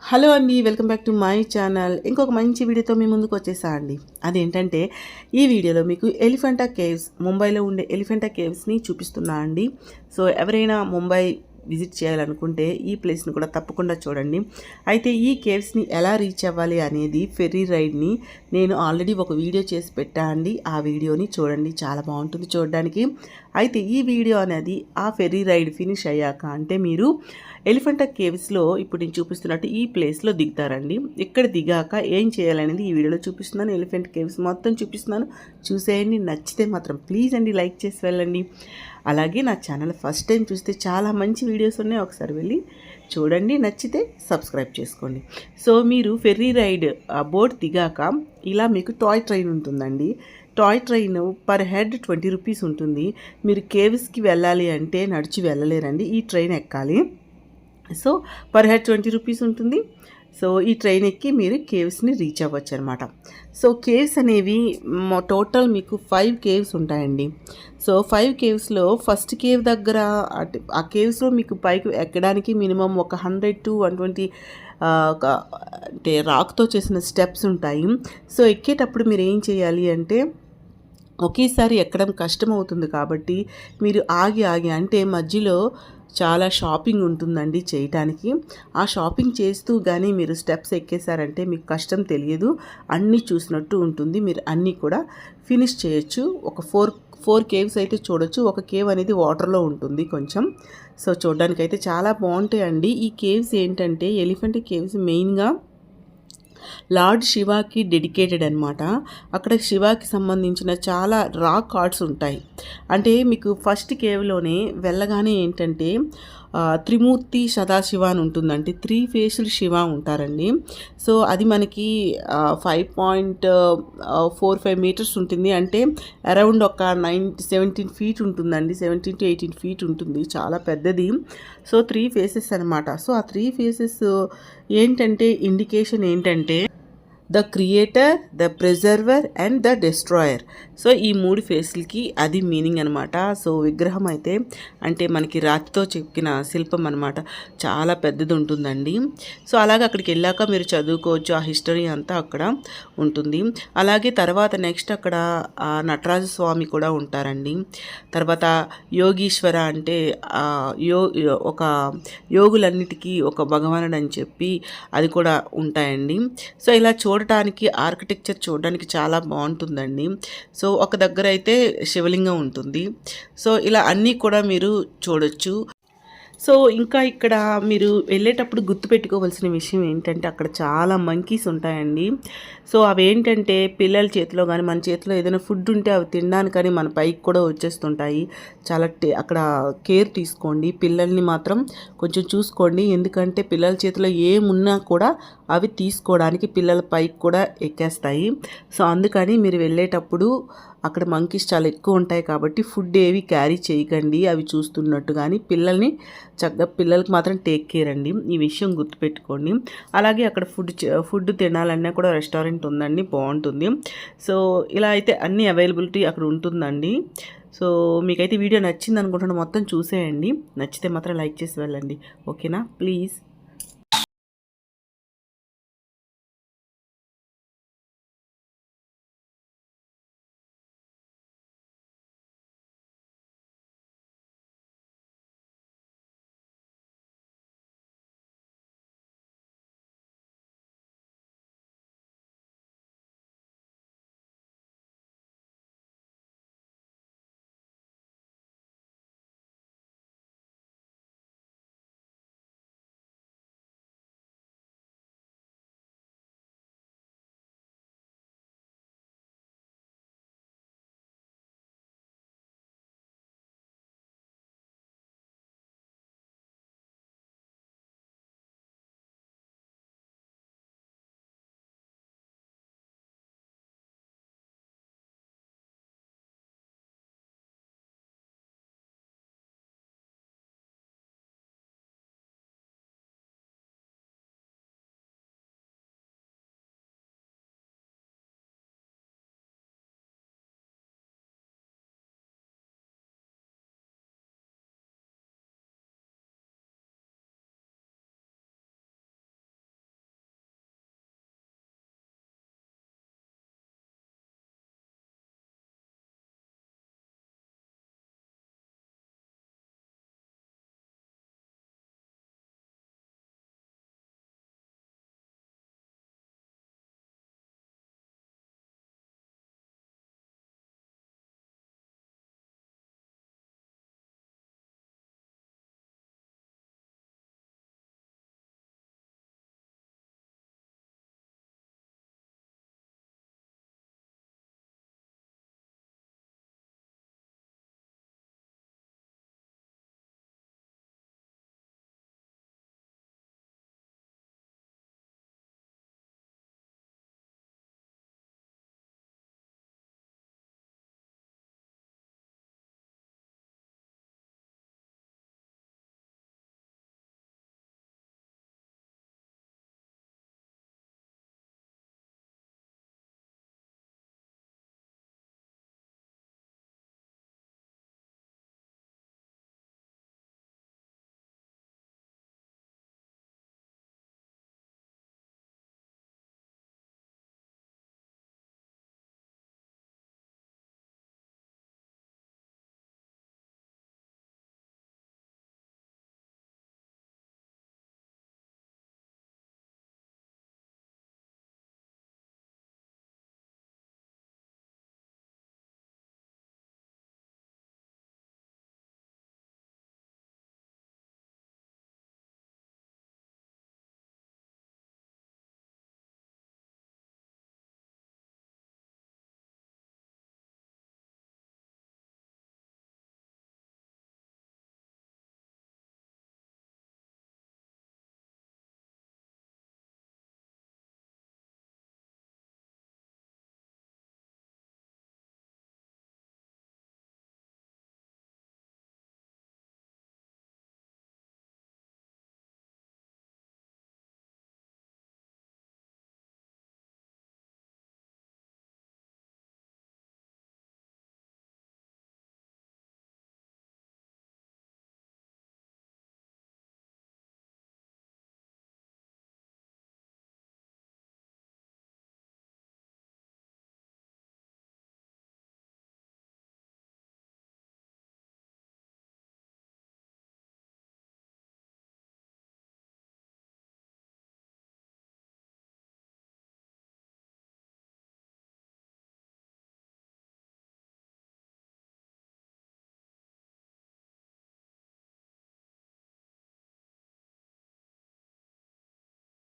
Hello అండి, welcome back to my channel. ఇంకొక మంచి వీడియోతో మీ ముందుకు వచ్చేసా అండి. అదేంటంటే ఈ వీడియోలో మీకు ఎలిఫెంటా కేవ్స్, ముంబైలో ఉండే ఎలిఫెంటా కేవ్స్ని చూపిస్తున్నా అండి. సో ఎవరైనా ముంబై విజిట్ చేయాలనుకుంటే ఈ ప్లేస్ని కూడా తప్పకుండా చూడండి. అయితే ఈ కేవ్స్ని ఎలా రీచ్ అవ్వాలి అనేది ఫెర్రీ రైడ్ని నేను ఆల్రెడీ ఒక వీడియో చేసి పెట్టా అండి. ఆ వీడియోని చూడండి, చాలా బాగుంటుంది చూడడానికి. అయితే ఈ వీడియో అనేది ఆ ఫెర్రీ రైడ్ ఫినిష్ అయ్యాక, అంటే మీరు ఎలిఫెంటా కేవ్స్లో ఇప్పుడు నేను చూపిస్తున్నట్టు ఈ ప్లేస్లో దిగుతారండి. ఇక్కడ దిగాక ఏం చేయాలనేది ఈ వీడియోలో చూపిస్తున్నాను. ఎలిఫెంట్ కేవ్స్ మొత్తం చూపిస్తున్నాను, చూసేయండి. నచ్చితే మాత్రం ప్లీజ్ అండి లైక్ చేసి వెళ్ళండి. అలాగే నా ఛానల్ ఫస్ట్ టైం చూస్తే చాలా మంచి వీడియోస్ ఉన్నాయి, ఒకసారి వెళ్ళి చూడండి. నచ్చితే సబ్స్క్రైబ్ చేసుకోండి. సో మీరు ఫెర్రీ రైడ్ బోట్ దిగాక ఇలా మీకు టాయ్ ట్రైన్ ఉంటుందండి. Toy train per head 20 rupees ఉంటుంది. మీరు కేవ్స్కి వెళ్ళాలి అంటే నడిచి వెళ్ళలేరండి, ఈ ట్రైన్ ఎక్కాలి. సో పర్ హెడ్ 20 రూపీస్ ఉంటుంది. సో ఈ ట్రైన్ ఎక్కి మీరు కేవ్స్ని రీచ్ అవ్వచ్చు అనమాట. సో కేవ్స్ అనేవి టోటల్ మీకు 5 కేవ్స్ ఉంటాయండి. సో 5 కేవ్స్లో ఫస్ట్ కేవ్ దగ్గర ఆ కేవ్స్లో మీకు పైకి ఎక్కడానికి మినిమం ఒక 100 to 120 అంటే రాక్తో చేసిన స్టెప్స్ ఉంటాయి. సో ఎక్కేటప్పుడు మీరు ఏం చేయాలి అంటే ఒకేసారి ఎక్కడం కష్టం అవుతుంది కాబట్టి మీరు ఆగి అంటే మధ్యలో చాలా షాపింగ్ ఉంటుందండి చేయటానికి. ఆ షాపింగ్ చేస్తూ కానీ మీరు స్టెప్స్ ఎక్కేసారంటే మీకు కష్టం తెలియదు, అన్నీ చూసినట్టు ఉంటుంది. మీరు అన్నీ కూడా ఫినిష్ చేయొచ్చు. ఒక ఫోర్ కేవ్స్ అయితే చూడొచ్చు. ఒక కేవ్ అనేది వాటర్లో ఉంటుంది కొంచెం. సో చూడడానికి అయితే చాలా బాగుంటాయండి ఈ కేవ్స్. ఏంటంటే ఎలిఫెంట్ కేవ్స్ మెయిన్గా లార్డ్ శివాకి డెడికేటెడ్ అనమాట. అక్కడ శివాకి సంబంధించిన చాలా రాక్ ఆర్ట్స్ ఉంటాయి. అంటే మీకు ఫస్ట్ కేవ్లోనే వెళ్ళగానే ఏంటంటే త్రిమూర్తి సదాశివ అని ఉంటుందంటే 3 ఫేసులు శివ ఉంటారండి. సో అది మనకి 5.45 మీటర్స్ ఉంటుంది. అంటే అరౌండ్ ఒక 17 ఫీట్ ఉంటుందండి, 17 to 18 ఫీట్ ఉంటుంది, చాలా పెద్దది. సో 3 ఫేసెస్ అనమాట. సో ఆ 3 ఫేసెస్ ఏంటంటే ఇండికేషన్ ఏంటంటే the creator, the preserver and the destroyer. So ఈ 3 ఫేస్లకి అది మీనింగ్ అనమాట. సో విగ్రహం అయితే అంటే మనకి రాతితో చెక్కిన శిల్పం అనమాట, చాలా పెద్దది ఉంటుందండి. సో అలాగే అక్కడికి వెళ్ళాక మీరు చదువుకోవచ్చు, ఆ హిస్టరీ అంతా అక్కడ ఉంటుంది. అలాగే తర్వాత నెక్స్ట్ అక్కడ నటరాజ స్వామి కూడా ఉంటారండి. తర్వాత యోగీశ్వర అంటే ఒక యోగులన్నిటికీ ఒక భగవానుడు అని చెప్పి అది కూడా ఉంటాయండి. సో ఇలా చూడటానికి ఆర్కిటెక్చర్ చూడడానికి చాలా బాగుంటుందండి. సో ఒక దగ్గర అయితే శివలింగం ఉంటుంది. సో ఇలా అన్నీ కూడా మీరు చూడొచ్చు. సో ఇంకా ఇక్కడ మీరు వెళ్ళేటప్పుడు గుర్తుపెట్టుకోవాల్సిన విషయం ఏంటంటే అక్కడ చాలా మంకీస్ ఉంటాయండి. సో అవి ఏంటంటే పిల్లల చేతిలో కానీ మన చేతిలో ఏదైనా ఫుడ్ ఉంటే అవి తినడానికి కానీ మన పైకి కూడా వచ్చేస్తుంటాయి. చాలా అక్కడ కేర్ తీసుకోండి, పిల్లల్ని మాత్రం కొంచెం చూసుకోండి. ఎందుకంటే పిల్లల చేతిలో ఏమున్నా కూడా అవి తీసుకోవడానికి పిల్లల పైకి కూడా ఎక్కేస్తాయి. సో అందుకని మీరు వెళ్ళేటప్పుడు అక్కడ మంకీస్ చాలా ఎక్కువ ఉంటాయి కాబట్టి ఫుడ్ ఏవి క్యారీ చేయకండి అవి చూస్తున్నట్టు. కానీ పిల్లల్ని చక్కగా పిల్లలకి మాత్రం టేక్ కేర్ అండి, ఈ విషయం గుర్తుపెట్టుకోండి. అలాగే అక్కడ ఫుడ్ తినాలన్నా కూడా రెస్టారెంట్ ఉందండి, బాగుంటుంది. సో ఇలా అయితే అన్ని అవైలబిలిటీ అక్కడ ఉంటుందండి. సో మీకైతే వీడియో నచ్చింది అనుకుంటున్నాను, మొత్తం చూసేయండి. నచ్చితే మాత్రం లైక్ చేసి వెళ్ళండి, ఓకేనా ప్లీజ్.